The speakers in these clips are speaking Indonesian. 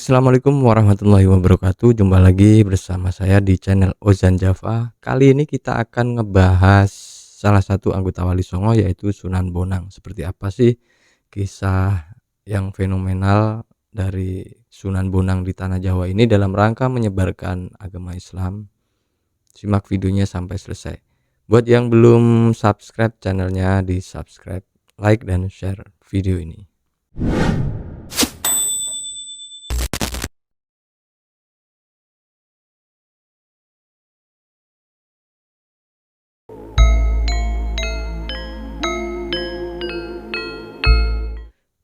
Assalamualaikum warahmatullahi wabarakatuh. Jumpa lagi bersama saya di channel Ozan Java. Kali ini kita akan ngebahas salah satu anggota Wali Songo, yaitu Sunan Bonang. Seperti apa sih kisah yang fenomenal dari Sunan Bonang di tanah Jawa ini dalam rangka menyebarkan agama Islam? Simak videonya sampai selesai. Buat yang belum subscribe channelnya, di subscribe, like, dan share video ini.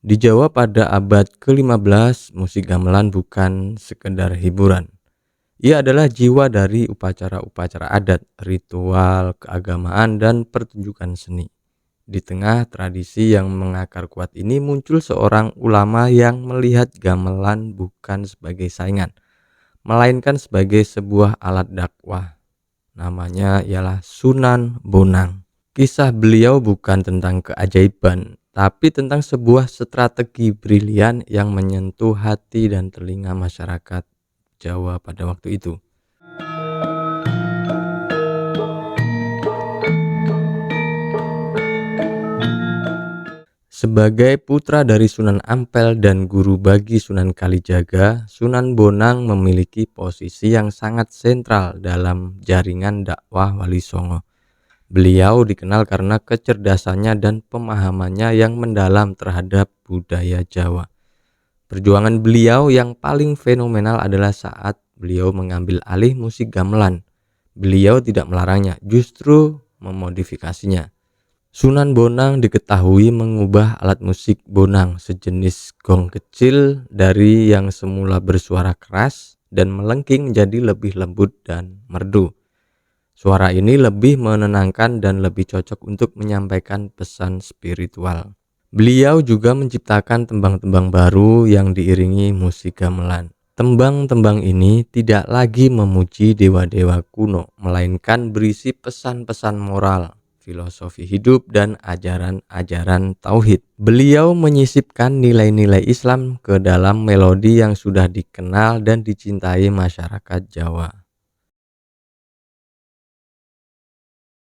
Di Jawa pada abad ke-15, musik gamelan bukan sekedar hiburan. Ia adalah jiwa dari upacara-upacara adat, ritual, keagamaan, dan pertunjukan seni. Di tengah tradisi yang mengakar kuat ini muncul seorang ulama yang melihat gamelan bukan sebagai saingan, melainkan sebagai sebuah alat dakwah. Namanya ialah Sunan Bonang. Kisah beliau bukan tentang keajaiban, tapi tentang sebuah strategi brilian yang menyentuh hati dan telinga masyarakat Jawa pada waktu itu. Sebagai putra dari Sunan Ampel dan guru bagi Sunan Kalijaga, Sunan Bonang memiliki posisi yang sangat sentral dalam jaringan dakwah Wali Songo. Beliau dikenal karena kecerdasannya dan pemahamannya yang mendalam terhadap budaya Jawa. Perjuangan beliau yang paling fenomenal adalah saat beliau mengambil alih musik gamelan. Beliau tidak melarangnya, justru memodifikasinya. Sunan Bonang diketahui mengubah alat musik bonang, sejenis gong kecil, dari yang semula bersuara keras dan melengking menjadi lebih lembut dan merdu. Suara ini lebih menenangkan dan lebih cocok untuk menyampaikan pesan spiritual. Beliau juga menciptakan tembang-tembang baru yang diiringi musik gamelan. Tembang-tembang ini tidak lagi memuji dewa-dewa kuno, melainkan berisi pesan-pesan moral, filosofi hidup, dan ajaran-ajaran tauhid. Beliau menyisipkan nilai-nilai Islam ke dalam melodi yang sudah dikenal dan dicintai masyarakat Jawa.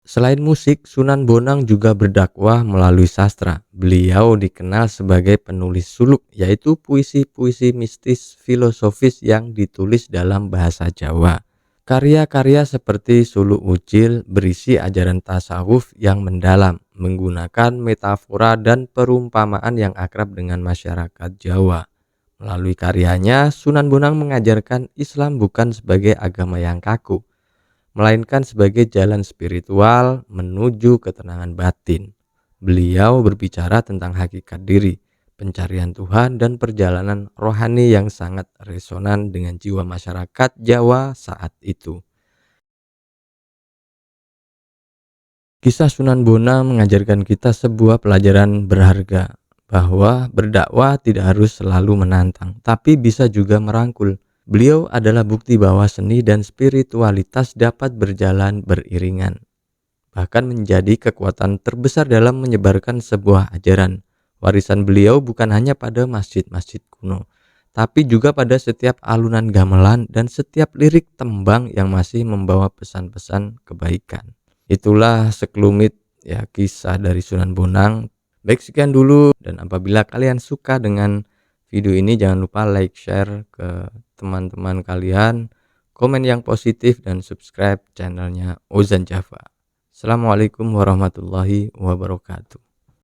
Selain musik, Sunan Bonang juga berdakwah melalui sastra. Beliau dikenal sebagai penulis suluk, yaitu puisi-puisi mistis filosofis yang ditulis dalam bahasa Jawa. Karya-karya seperti Suluk Ucil berisi ajaran tasawuf yang mendalam, menggunakan metafora dan perumpamaan yang akrab dengan masyarakat Jawa. Melalui karyanya, Sunan Bonang mengajarkan Islam bukan sebagai agama yang kaku, melainkan sebagai jalan spiritual menuju ketenangan batin. Beliau berbicara tentang hakikat diri, pencarian Tuhan, dan perjalanan rohani yang sangat resonan dengan jiwa masyarakat Jawa saat itu. Kisah Sunan Bonang mengajarkan kita sebuah pelajaran berharga, bahwa berdakwah tidak harus selalu menantang, tapi bisa juga merangkul. Beliau adalah bukti bahwa seni dan spiritualitas dapat berjalan beriringan, bahkan menjadi kekuatan terbesar dalam menyebarkan sebuah ajaran. Warisan beliau bukan hanya pada masjid-masjid kuno, tapi juga pada setiap alunan gamelan dan setiap lirik tembang yang masih membawa pesan-pesan kebaikan. Itulah sekelumit ya kisah dari Sunan Bonang. Baik, sekian dulu, dan apabila kalian suka dengan video ini, jangan lupa like, share ke teman-teman kalian, komen yang positif, dan subscribe channelnya Ozan Java. Assalamualaikum warahmatullahi wabarakatuh.